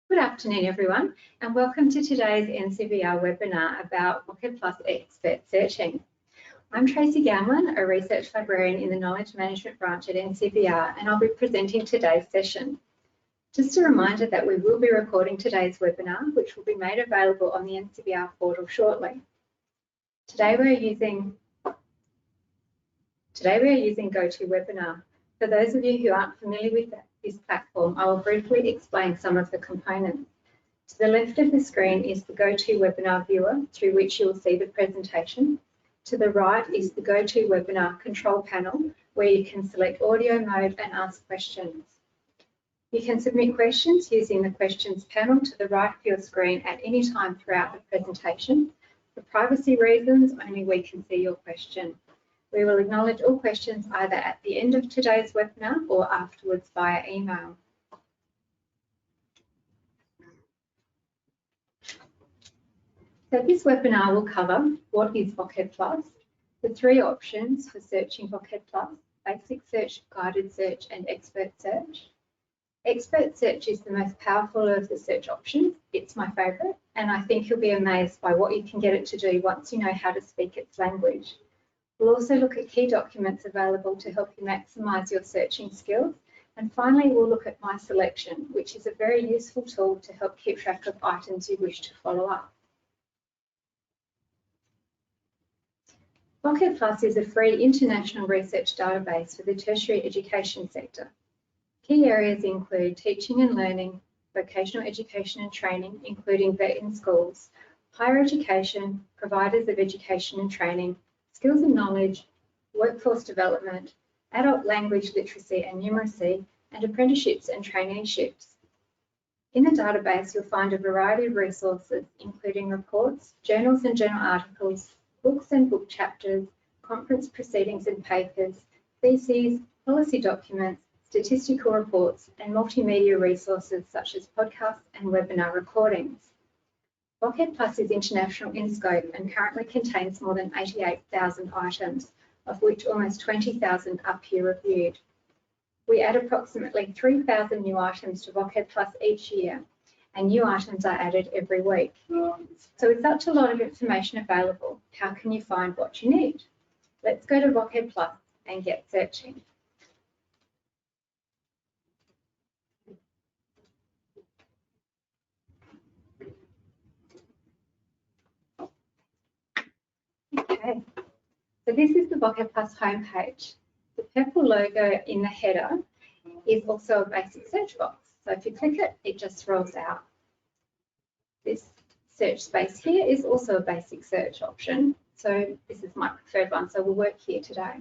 Good afternoon, everyone, and welcome to today's NCVER webinar about VOCEDplus Expert Searching. I'm Tracy Gamlin, a Research Librarian in the Knowledge Management branch at NCVER, and I'll be presenting today's session. Just a reminder that we will be recording today's webinar, which will be made available on the NCVER portal shortly. Today we are using GoToWebinar. For those of you who aren't familiar with this platform, I will briefly explain some of the components. To the left of the screen is the GoToWebinar viewer, through which you will see the presentation. To the right is the GoToWebinar control panel, where you can select audio mode and ask questions. You can submit questions using the questions panel to the right of your screen at any time throughout the presentation. For privacy reasons, only we can see your question. We will acknowledge all questions either at the end of today's webinar or afterwards via email. So this webinar will cover what is VOCEDplus, the three options for searching VOCEDplus: basic search, guided search, and expert search. Expert search is the most powerful of the search options. It's my favourite, and I think you'll be amazed by what you can get it to do once you know how to speak its language. We'll also look at key documents available to help you maximise your searching skills. And finally, we'll look at My Selection, which is a very useful tool to help keep track of items you wish to follow up. VOCEDplus is a free international research database for the tertiary education sector. Key areas include teaching and learning, vocational education and training, including VET in schools, higher education, providers of education and training, skills and knowledge, workforce development, adult language literacy and numeracy, and apprenticeships and traineeships. In the database, you'll find a variety of resources, including reports, journals and journal articles, books and book chapters, conference proceedings and papers, theses, policy documents, statistical reports, and multimedia resources such as podcasts and webinar recordings. VOCEDplus is international in scope and currently contains more than 88,000 items, of which almost 20,000 are peer-reviewed. We add approximately 3,000 new items to VOCEDplus each year, and new items are added every week. So with such a lot of information available, how can you find what you need? Let's go to VOCEDplus and get searching. Okay, so this is the VOCEDplus homepage. The purple logo in the header is also a basic search box. So if you click it, it just rolls out. This search space here is also a basic search option. So this is my preferred one, so we'll work here today.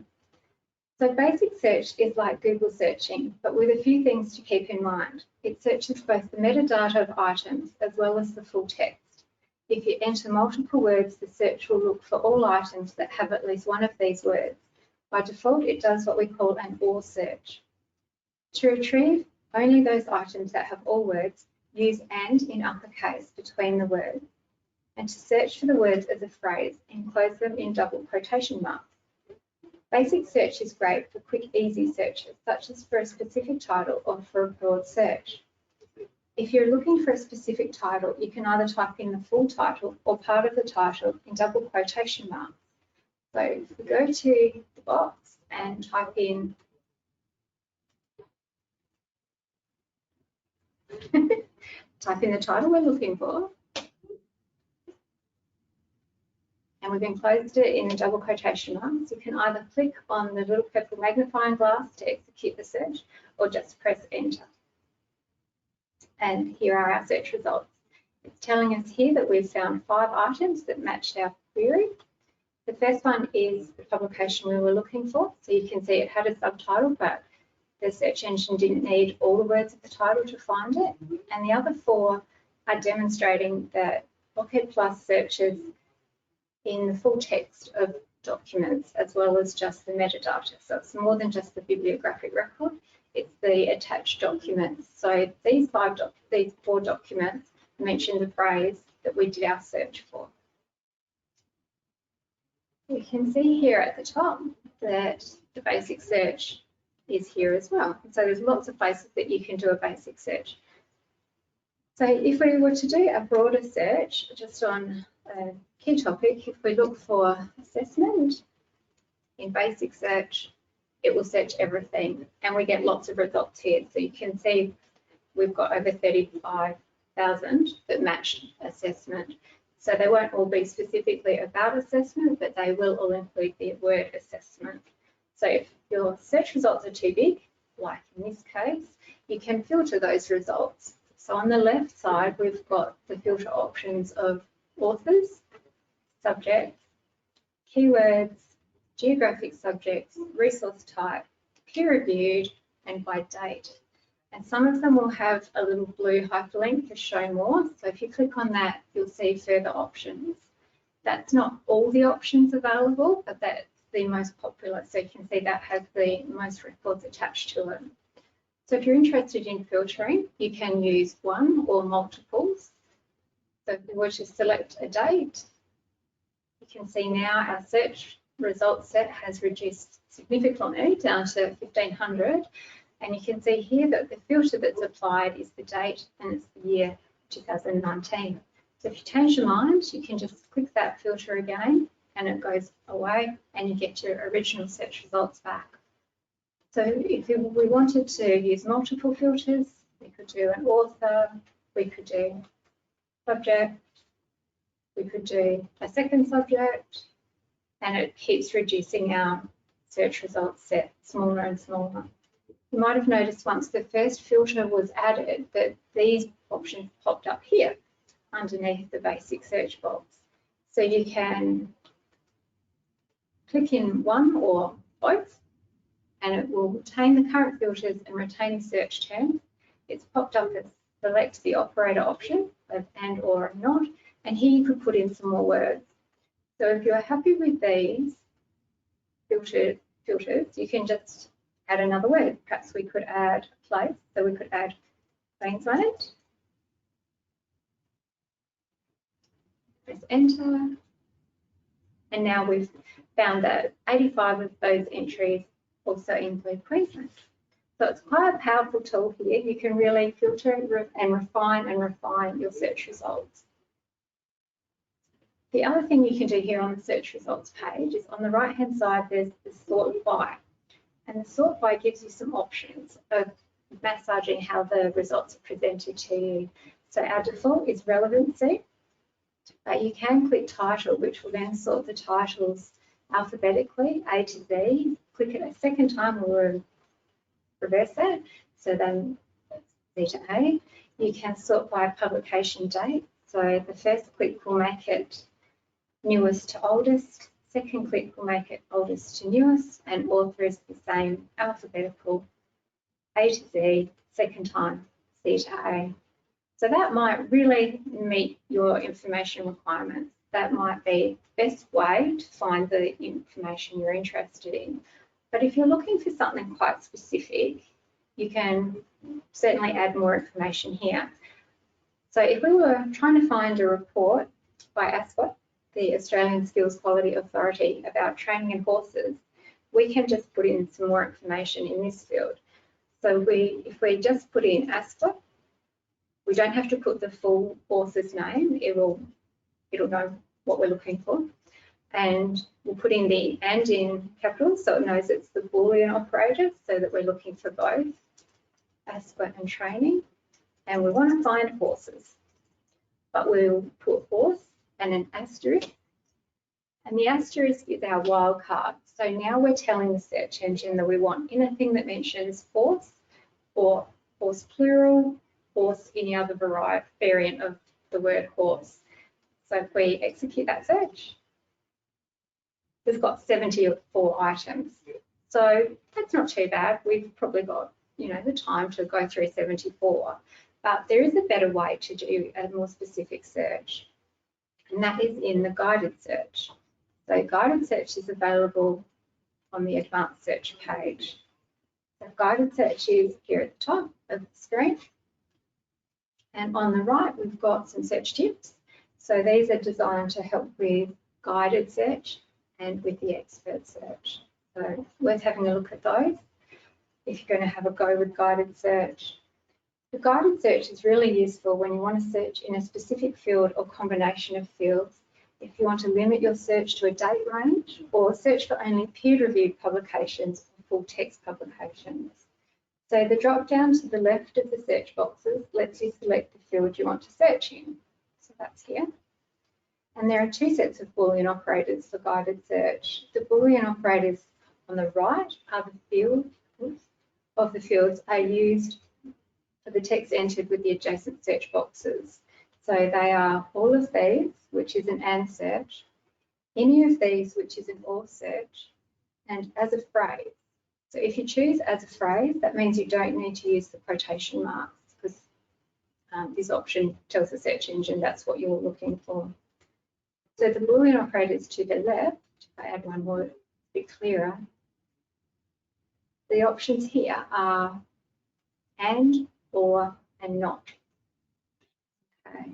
So basic search is like Google searching, but with a few things to keep in mind. It searches both the metadata of items as well as the full text. If you enter multiple words, the search will look for all items that have at least one of these words. By default, it does what we call an OR search. To retrieve only those items that have all words, use AND in uppercase between the words. And to search for the words as a phrase, enclose them in double quotation marks. Basic search is great for quick, easy searches, such as for a specific title or for a broad search. If you're looking for a specific title, you can either type in the full title or part of the title in double quotation marks. So if we go to the box and type in the title we're looking for, and we've enclosed it in the double quotation marks, you can either click on the little purple magnifying glass to execute the search or just press enter. And here are our search results. It's telling us here that we've found 5 items that matched our query. The first one is the publication we were looking for. So you can see it had a subtitle, but the search engine didn't need all the words of the title to find it. And the other 4 are demonstrating that VOCEDplus searches in the full text of documents as well as just the metadata. So it's more than just the bibliographic record. It's the attached documents. So these 4 documents mention the phrase that we did our search for. You can see here at the top that the basic search is here as well. So there's lots of places that you can do a basic search. So if we were to do a broader search just on a key topic, if we look for assessment in basic search, it will search everything, and we get lots of results here. So you can see we've got over 35,000 that match assessment. So they won't all be specifically about assessment, but they will all include the word assessment. So if your search results are too big, like in this case, you can filter those results. So on the left side, we've got the filter options of authors, subjects, keywords, geographic subjects, resource type, peer-reviewed, and by date. And some of them will have a little blue hyperlink to show more. So if you click on that, you'll see further options. That's not all the options available, but that's the most popular. So you can see that has the most records attached to it. So if you're interested in filtering, you can use one or multiples. So if we were to select a date, you can see now our search results set has reduced significantly down to 1,500. And you can see here that the filter that's applied is the date and it's the year 2019. So if you change your mind, you can just click that filter again and it goes away and you get your original search results back. So if we wanted to use multiple filters, we could do an author, we could do subject, we could do a second subject, and it keeps reducing our search results set smaller and smaller. You might have noticed once the first filter was added that these options popped up here underneath the basic search box. So you can click in one or both and it will retain the current filters and retain the search term. It's popped up as select the operator option of and or not, and here you could put in some more words. So if you're happy with these filters, you can just add another word. Perhaps we could add place, so we could add Queensland. Press enter. And now we've found that 85 of those entries also include Queensland. So it's quite a powerful tool here. You can really filter and refine your search results. The other thing you can do here on the search results page is on the right-hand side, there's the sort by. And the sort by gives you some options of massaging how the results are presented to you. So our default is relevancy, but you can click title, which will then sort the titles alphabetically, A to Z. Click it a second time, we'll reverse that. So then Z to A. You can sort by publication date. So the first click will make it newest to oldest. Second click will make it oldest to newest, and author is the same, alphabetical, A to Z, second time, C to A. So that might really meet your information requirements. That might be the best way to find the information you're interested in. But if you're looking for something quite specific, you can certainly add more information here. So if we were trying to find a report by ASQA, the Australian Skills Quality Authority, about training in horses, we can just put in some more information in this field. So if we just put in ASQA, we don't have to put the full author's name. It'll know what we're looking for. And we'll put in the and in capitals so it knows it's the Boolean operator, so that we're looking for both ASQA and training. And we want to find horses, but we'll put horse and an asterisk, and the asterisk is our wildcard. So now we're telling the search engine that we want anything that mentions horse or horse plural, horse, any other variant of the word horse. So if we execute that search, we've got 74 items. So that's not too bad. We've probably got, the time to go through 74, but there is a better way to do a more specific search. And that is in the guided search. So guided search is available on the advanced search page. So guided search is here at the top of the screen. And on the right, we've got some search tips. So these are designed to help with guided search and with the expert search. So worth having a look at those if you're going to have a go with guided search. The guided search is really useful when you want to search in a specific field or combination of fields, if you want to limit your search to a date range or search for only peer-reviewed publications or full text publications. So the drop-down to the left of the search boxes lets you select the field you want to search in. So that's here. And there are two sets of Boolean operators for guided search. The Boolean operators on the right are the fields of the fields are used for the text entered with the adjacent search boxes. So they are all of these, which is an AND search, any of these, which is an OR search, and as a phrase. So if you choose as a phrase, that means you don't need to use the quotation marks because this option tells the search engine that's what you're looking for. So the Boolean operators to the left, if I add one more, a bit clearer, the options here are and, or, and not. Okay.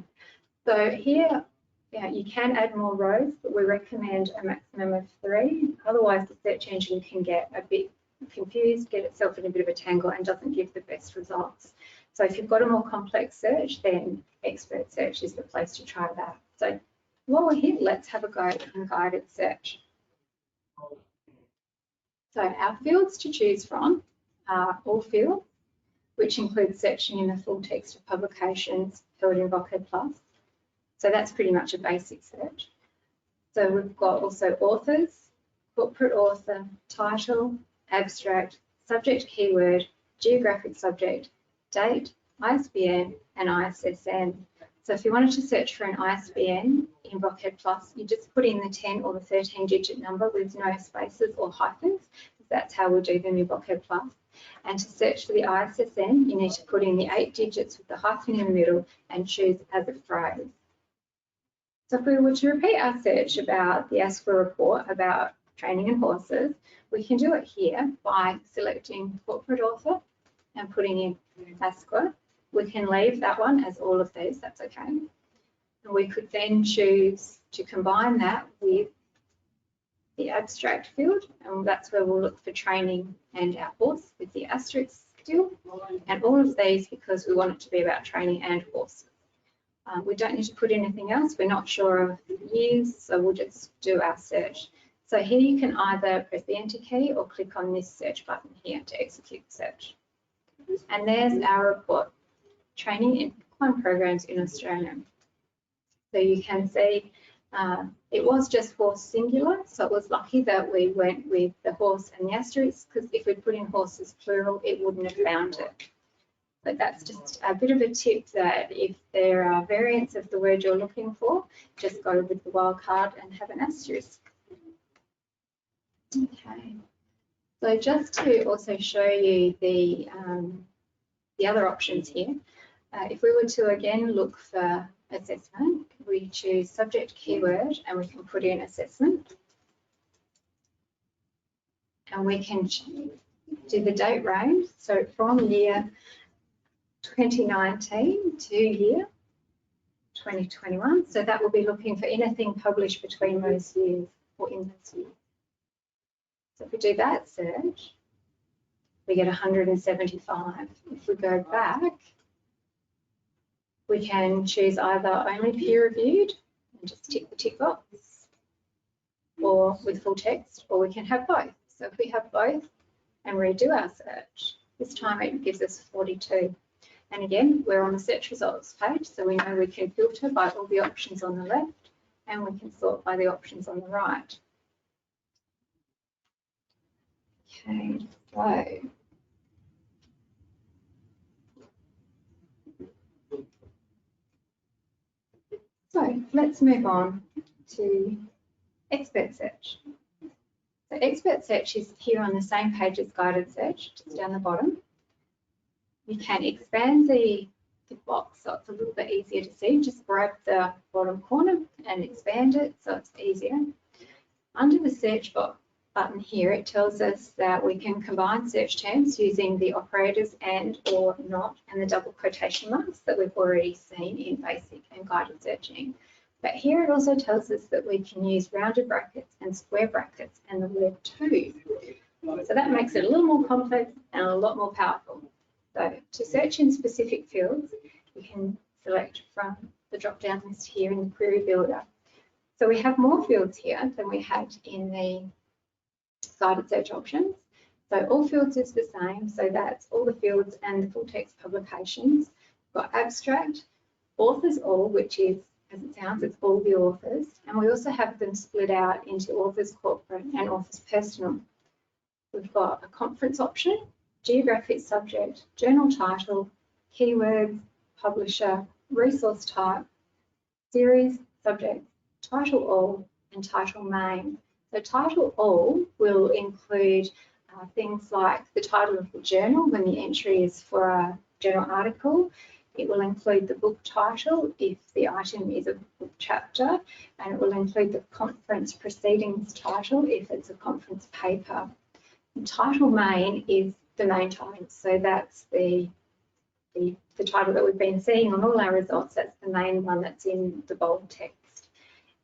So here, you can add more rows, but we recommend a maximum of 3. Otherwise, the search engine can get a bit confused, get itself in a bit of a tangle, and doesn't give the best results. So if you've got a more complex search, then Expert Search is the place to try that. So while we're here, let's have a go in guided search. So our fields to choose from are all fields, which includes searching in the full text of publications held in VOCEDplus. So that's pretty much a basic search. So we've got also authors, corporate author, title, abstract, subject keyword, geographic subject, date, ISBN, and ISSN. So if you wanted to search for an ISBN in VOCEDplus, you just put in the 10 or the 13-digit number with no spaces or hyphens. That's how we do them in VOCEDplus. And to search for the ISSN, you need to put in the 8 digits with the hyphen in the middle and choose as a phrase. So if we were to repeat our search about the ASQA report about training in horses, we can do it here by selecting corporate author and putting in ASQA. We can leave that one as all of these, that's okay. And we could then choose to combine that with the abstract field, and that's where we'll look for training and our horse with the asterisk still, and all of these because we want it to be about training and horses. We don't need to put anything else. We're not sure of years, so we'll just do our search. So here you can either press the Enter key or click on this search button here to execute the search. And there's our report, Training in Equine Programs in Australia. So you can see it was just horse singular, so it was lucky that we went with the horse and the asterisk, because if we put in horses plural, it wouldn't have found it. But that's just a bit of a tip that if there are variants of the word you're looking for, just go with the wildcard and have an asterisk. Okay, so just to also show you the other options here, if we were to again look for assessment, we choose subject keyword and we can put in assessment. And we can do the date range, so from year 2019 to year 2021. So that will be looking for anything published between those years or in those years. So if we do that search, we get 175. If we go back, we can choose either only peer reviewed and just tick the tick box, or with full text, or we can have both. So if we have both and redo our search, this time it gives us 42. And again, we're on the search results page, so we know we can filter by all the options on the left and we can sort by the options on the right. Okay, so let's move on to Expert Search. So Expert Search is here on the same page as Guided Search, just down the bottom. You can expand the box so it's a little bit easier to see. Just grab the bottom corner and expand it so it's easier. Under the search box button here, it tells us that we can combine search terms using the operators and, or, not, and the double quotation marks that we've already seen in basic and guided searching. But here it also tells us that we can use rounded brackets and square brackets and the word to. So that makes it a little more complex and a lot more powerful. So to search in specific fields, you can select from the drop-down list here in the Query Builder. So we have more fields here than we had in the guided search options. So all fields is the same, so that's all the fields and the full text publications. We've got abstract, authors all, which is, as it sounds, it's all the authors. And we also have them split out into authors corporate and authors personal. We've got a conference option, geographic subject, journal title, keywords, publisher, resource type, series, subject, title all, and title main. So title all will include things like the title of the journal when the entry is for a journal article. It will include the book title if the item is a book chapter, and it will include the conference proceedings title if it's a conference paper. And title main is the main title, so that's the title that we've been seeing on all our results. That's the main one that's in the bold text.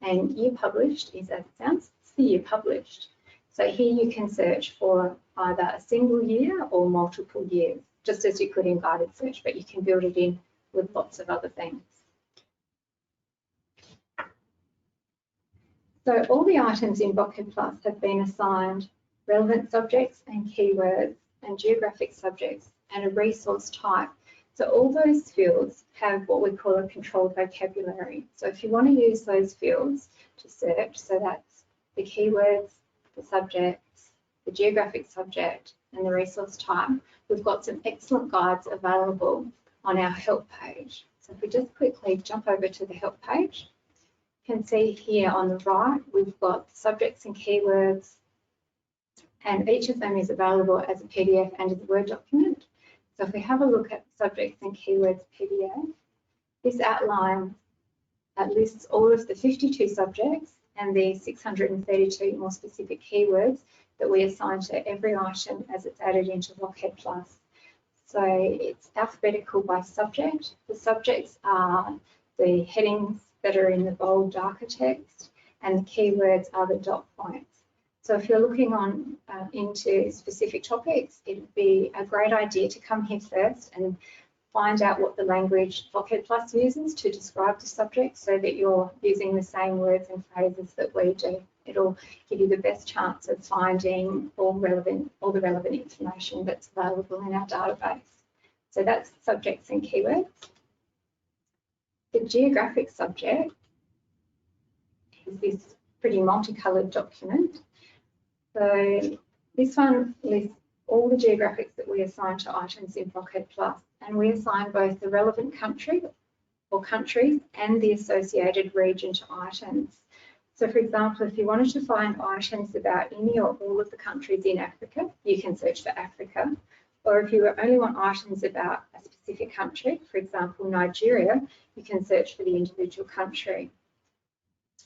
And year published is, as it sounds, it's the year published. So here you can search for either a single year or multiple years, just as you could in guided search, but you can build it in with lots of other things. So all the items in VOCEDplus have been assigned relevant subjects and keywords and geographic subjects and a resource type. So all those fields have what we call a controlled vocabulary. So if you want to use those fields to search, so that's the keywords, the subjects, the geographic subject, and the resource type, we've got some excellent guides available on our help page. So if we just quickly jump over to the help page, you can see here on the right, we've got subjects and keywords, and each of them is available as a PDF and as a Word document. So if we have a look at subjects and keywords PDF, this outlines, lists all of the 52 subjects and the 632 more specific keywords that we assign to every item as it's added into VOCEDplus. So it's alphabetical by subject. The subjects are the headings that are in the bold darker text, and the keywords are the dot points. So if you're looking on into specific topics, it would be a great idea to come here first and find out what the language VOCEDplus uses to describe the subject, so that you're using the same words and phrases that we do. It'll give you the best chance of finding all the relevant information that's available in our database. So that's subjects and keywords. The geographic subject is this pretty multicoloured document. So this one lists all the geographics that we assign to items in VOCEDplus, and we assign both the relevant country or countries and the associated region to items. So for example, if you wanted to find items about any or all of the countries in Africa, you can search for Africa. Or if you only want items about a specific country, for example, Nigeria, you can search for the individual country.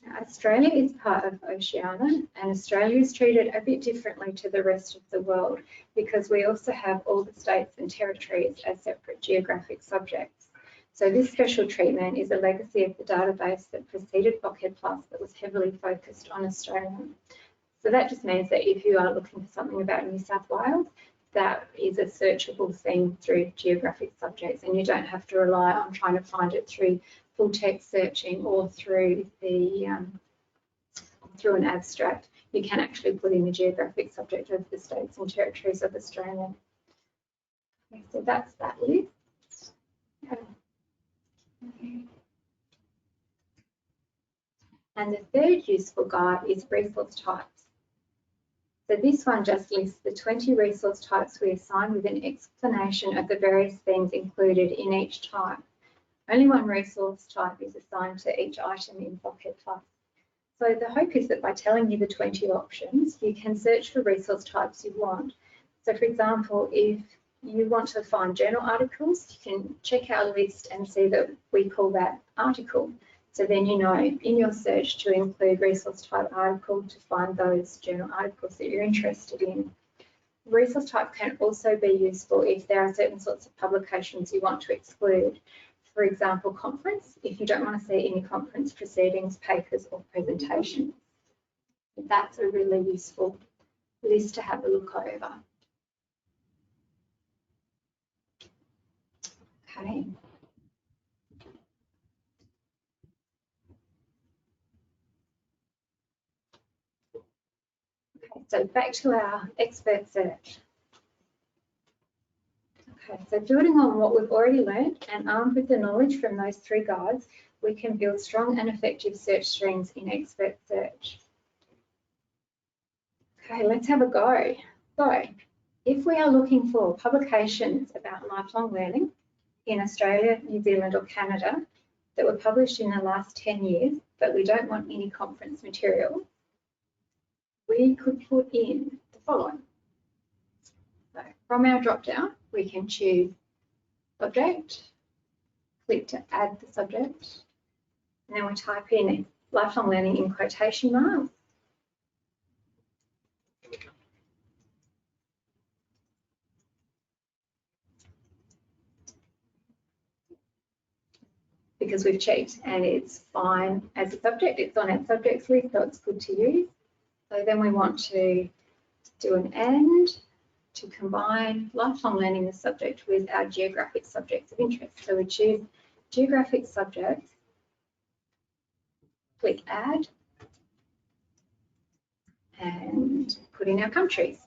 Now, Australia is part of Oceania, and Australia is treated a bit differently to the rest of the world because we also have all the states and territories as separate geographic subjects. So this special treatment is a legacy of the database that preceded VOCEDplus that was heavily focused on Australia. So that just means that if you are looking for something about New South Wales, that is a searchable thing through geographic subjects, and you don't have to rely on trying to find it through full text searching or through through an abstract. You can actually put in the geographic subject of the states and territories of Australia. Okay, so that's that list. And the third useful guide is resource types. So this one just lists the 20 resource types we assign with an explanation of the various things included in each type. Only one resource type is assigned to each item in VOCEDplus. So the hope is that by telling you the 20 options, you can search for resource types you want. So for example, if you want to find journal articles, you can check our list and see that we call that article. So then you know in your search to include resource type article to find those journal articles that you're interested in. Resource type can also be useful if there are certain sorts of publications you want to exclude. For example, conference, if you don't want to see any conference proceedings, papers or presentations. That's a really useful list to have a look over. Okay. So back to our expert search. Okay, so building on what we've already learned and armed with the knowledge from those 3 guides, we can build strong and effective search strings in expert search. Okay, let's have a go. So, if we are looking for publications about lifelong learning in Australia, New Zealand or Canada that were published in the last 10 years, but we don't want any conference material, we could put in the following. So from our drop-down, we can choose subject, click to add the subject, and then we type in lifelong learning in quotation marks. Because we've checked and it's fine as a subject, it's on our subjects list, so it's good to use. So then we want to do an and to combine lifelong learning as subject with our geographic subjects of interest. So we choose geographic subjects, click add, and put in our countries.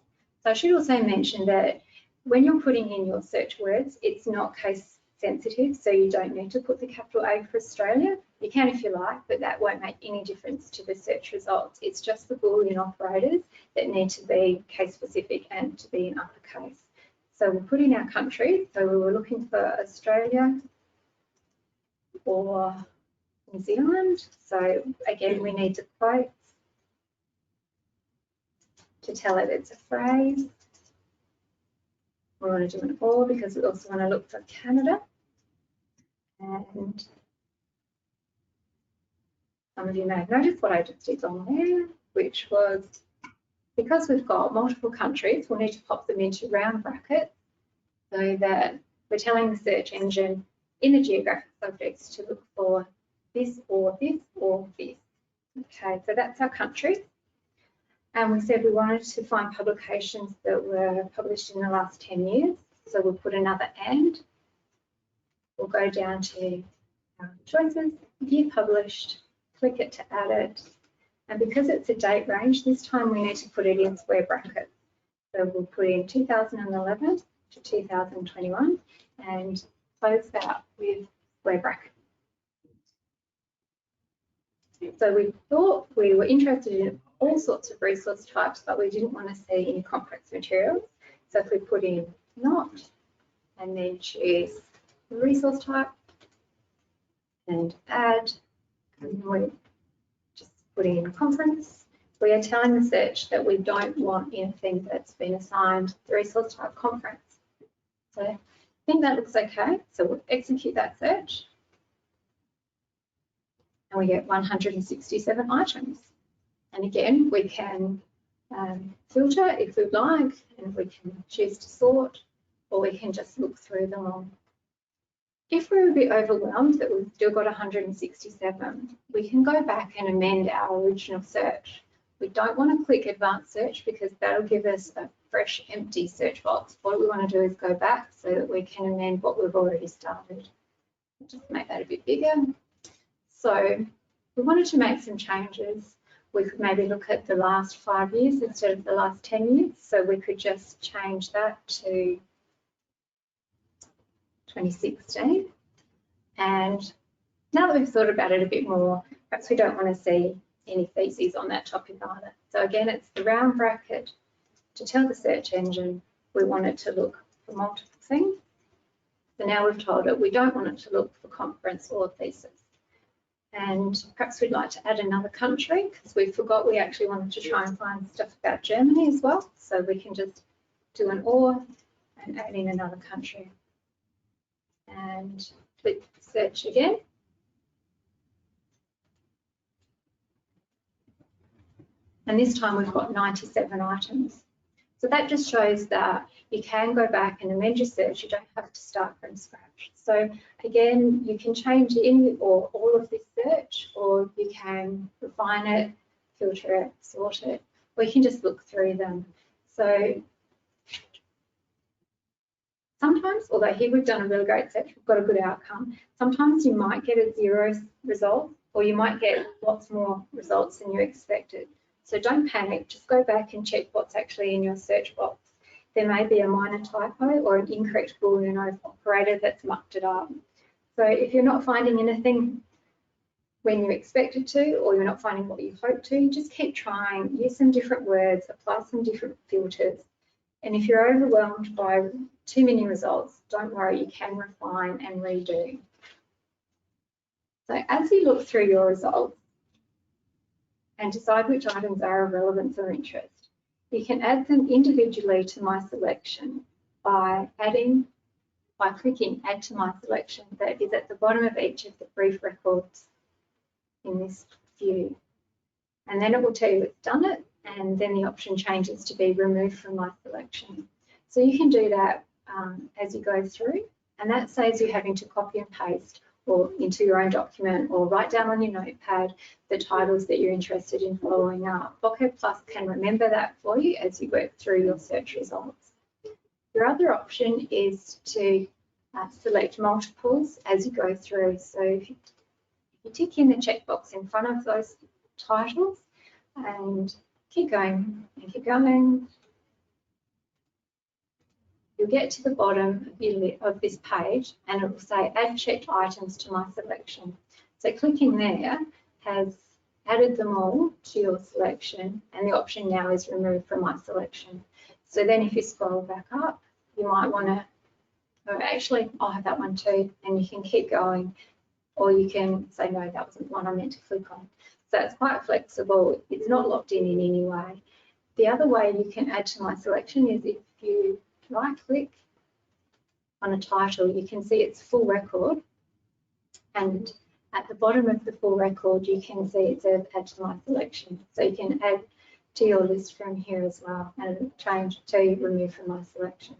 So I should also mention that when you're putting in your search words, it's not case sensitive, so you don't need to put the capital A for Australia. You can if you like, but that won't make any difference to the search results. It's just the Boolean operators that need to be case specific and to be in uppercase. So we'll put in our country. So we were looking for Australia or New Zealand. So again, we need the quotes to tell it it's a phrase. We want to do an or because we also want to look for Canada. And some of you may have noticed what I just did on there, which was because we've got multiple countries, we'll need to pop them into round brackets so that we're telling the search engine in the geographic subjects to look for this or this or this. Okay, so that's our country. And we said we wanted to find publications that were published in the last 10 years. So we'll put another and. We'll go down to our choices, view published, click it to add it. And because it's a date range, this time we need to put it in square brackets. So we'll put in 2011 to 2021 and close that with square brackets. So we thought we were interested in all sorts of resource types, but we didn't want to see any conference materials. So if we put in not and then choose the resource type and add, and we just put in conference, we are telling the search that we don't want anything that's been assigned the resource type conference. So I think that looks okay. So we'll execute that search. And we get 167 items. And again, we can filter if we'd like, and we can choose to sort, or we can just look through them all. If we're a bit overwhelmed that we've still got 167, we can go back and amend our original search. We don't want to click advanced search because that'll give us a fresh empty search box. What we want to do is go back so that we can amend what we've already started. Just make that a bit bigger. So we wanted to make some changes. We could maybe look at the last 5 years instead of the last 10 years. So we could just change that to 2016. And now that we've thought about it a bit more, perhaps we don't want to see any theses on that topic either. So again, it's the round bracket to tell the search engine we want it to look for multiple things. So now we've told it we don't want it to look for conference or thesis. And perhaps we'd like to add another country because we forgot we actually wanted to try and find stuff about Germany as well. So we can just do an or and add in another country. And click search again. And this time we've got 97 items. So that just shows that you can go back and amend your search. You don't have to start from scratch. So again, you can change in or all of this search, or you can refine it, filter it, sort it, or you can just look through them. So sometimes sometimes, although here we've done a really great search, we've got a good outcome, sometimes you might get a 0 result, or you might get lots more results than you expected. So don't panic, just go back and check what's actually in your search box. There may be a minor typo or an incorrect Boolean operator that's mucked it up. So if you're not finding anything when you expected to, or you're not finding what you hoped to, just keep trying, use some different words, apply some different filters. And if you're overwhelmed by too many results, don't worry, you can refine and redo. So as you look through your results and decide which items are of relevance or interest, you can add them individually to My Selection by clicking Add to My Selection that is at the bottom of each of the brief records in this view. And then it will tell you it's done it, and then the option changes to be removed from My Selection. So you can do that as you go through, and that saves you having to copy and paste or into your own document or write down on your notepad the titles that you're interested in following up. VOCEDplus can remember that for you as you work through your search results. Your other option is to select multiples as you go through. So if you tick in the checkbox in front of those titles and keep going and keep going, you'll get to the bottom of this page and it will say add checked items to My Selection. So clicking there has added them all to your selection, and the option now is removed from My Selection. So then if you scroll back up, you might want to, oh, actually I'll have that one too, and you can keep going, or you can say no, that wasn't the one I meant to click on. So it's quite flexible, it's not locked in any way. The other way you can add to My Selection is if you right click on a title, you can see its full record, and at the bottom of the full record you can see it says add to My Selection. So you can add to your list from here as well and change to remove from My Selection.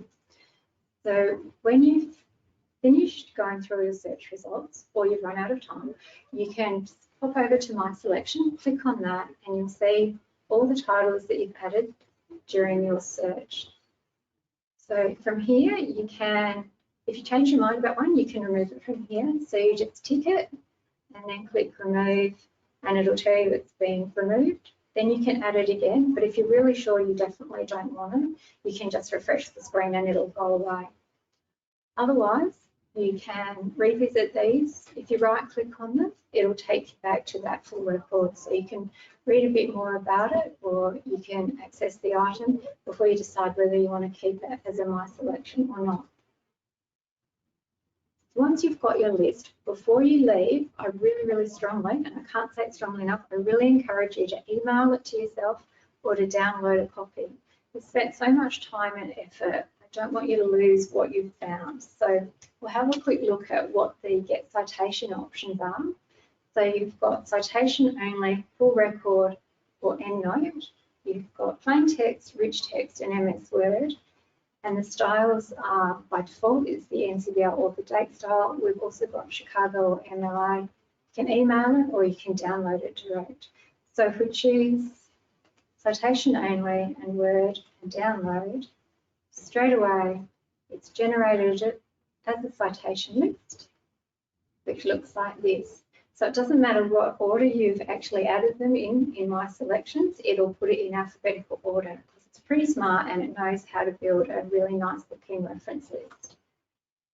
So when you've finished going through your search results or you've run out of time, you can pop over to My Selection, click on that, and you'll see all the titles that you've added during your search. So from here, you can, if you change your mind about one, you can remove it from here. So you just tick it and then click remove, and it'll tell you it's been removed. Then you can add it again, but if you're really sure you definitely don't want it, you can just refresh the screen and it'll go away. Otherwise, you can revisit these. If you right click on them, it'll take you back to that full record. So you can read a bit more about it, or you can access the item before you decide whether you want to keep it as a My Selection or not. Once you've got your list, before you leave, I really strongly, and I can't say it strongly enough, I really encourage you to email it to yourself or to download a copy. You've spent so much time and effort. I don't want you to lose what you've found. So we'll have a quick look at what the Get Citation options are. So you've got citation only, full record, or EndNote. You've got plain text, rich text, and MS Word. And the styles are, by default, is the NCVER author date style. We've also got Chicago or MLA. You can email it or you can download it direct. So if we choose citation only and Word and download, straight away it's generated it as a citation list, which looks like this. So it doesn't matter what order you've actually added them in My Selections, it'll put it in alphabetical order. It's pretty smart and it knows how to build a really nice looking reference list.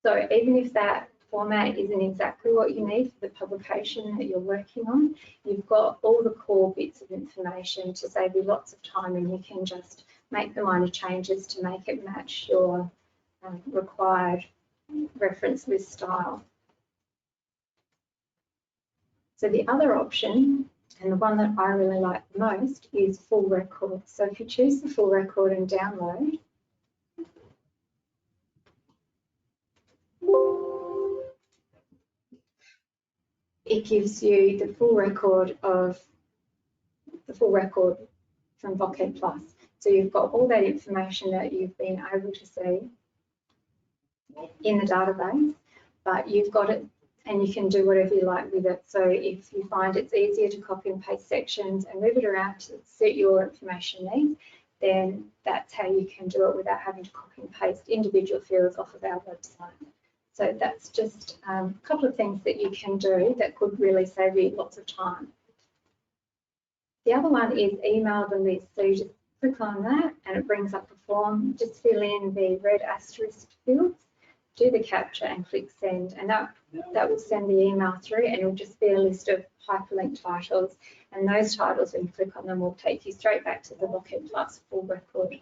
So even if that format isn't exactly what you need for the publication that you're working on, you've got all the core bits of information to save you lots of time, and you can just make the minor changes to make it match your required reference list style. So the other option, and the one that I really like the most, is full record. So if you choose the full record and download, it gives you the full record from VOCEDplus. So you've got all that information that you've been able to see in the database, but you've got it and you can do whatever you like with it. So if you find it's easier to copy and paste sections and move it around to suit your information needs, then that's how you can do it without having to copy and paste individual fields off of our website. So that's just a couple of things that you can do that could really save you lots of time. The other one is email the list. So you just click on that and it brings up a form. Just fill in the red asterisk fields, do the capture and click send, and that will send the email through, and it will just be a list of hyperlinked titles, and those titles, when you click on them, will take you straight back to the VOCEDplus full record.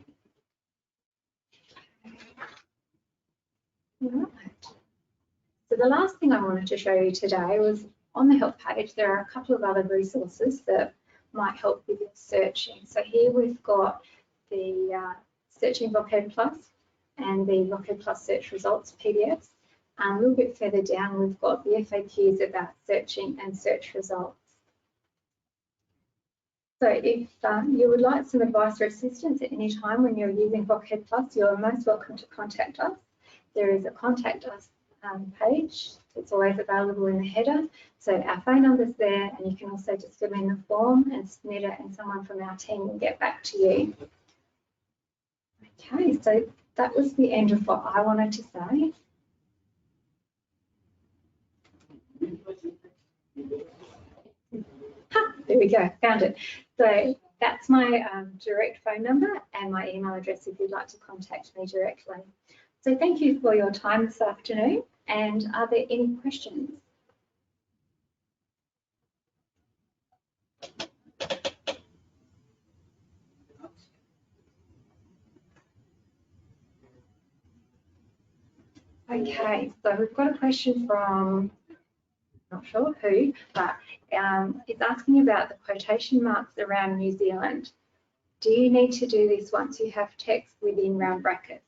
Right. So the last thing I wanted to show you today was on the help page, there are a couple of other resources that might help with your searching. So here we've got the Searching VOCEDplus and the VOCEDplus search results PDFs. A little bit further down, we've got the FAQs about searching and search results. So if you would like some advice or assistance at any time when you're using VOCEDplus, you're most welcome to contact us. There is a contact us page. It's always available in the header. So our phone number's there, and you can also just fill in the form and submit it, and someone from our team will get back to you. Okay, so that was the end of what I wanted to say. There we go, found it. So that's my direct phone number and my email address if you'd like to contact me directly. So thank you for your time this afternoon. And are there any questions? Okay, so we've got a question from, not sure who, but it's asking about the quotation marks around New Zealand. Do you need to do this once you have text within round brackets?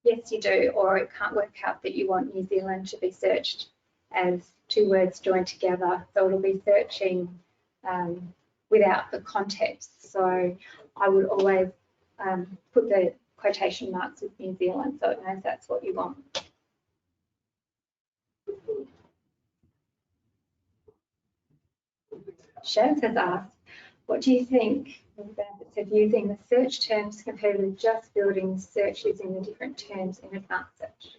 Yes, you do, or it can't work out that you want New Zealand to be searched as two words joined together. So it'll be searching without the context. So I would always put the quotation marks with New Zealand so it knows that's what you want. Shav has asked, what do you think of the benefits of using the search terms compared with just building search using the different terms in advanced search?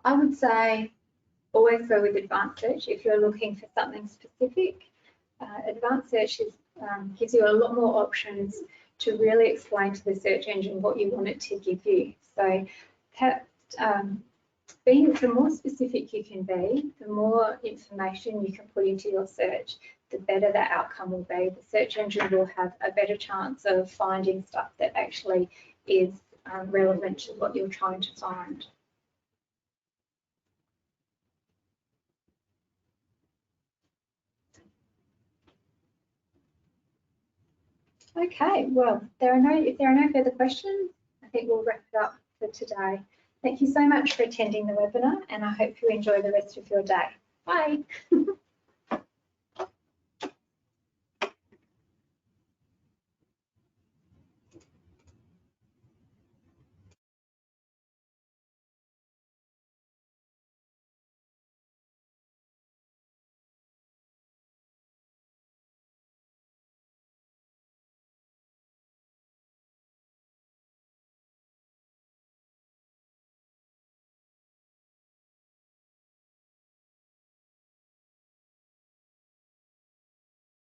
I would say always go with advanced search if you're looking for something specific. Advanced search gives you a lot more options to really explain to the search engine what you want it to give you. So the more specific you can be, the more information you can put into your search, the better the outcome will be. The search engine will have a better chance of finding stuff that actually is relevant to what you're trying to find. Okay, well, if there are no further questions, I think we'll wrap it up for today. Thank you so much for attending the webinar, and I hope you enjoy the rest of your day. Bye.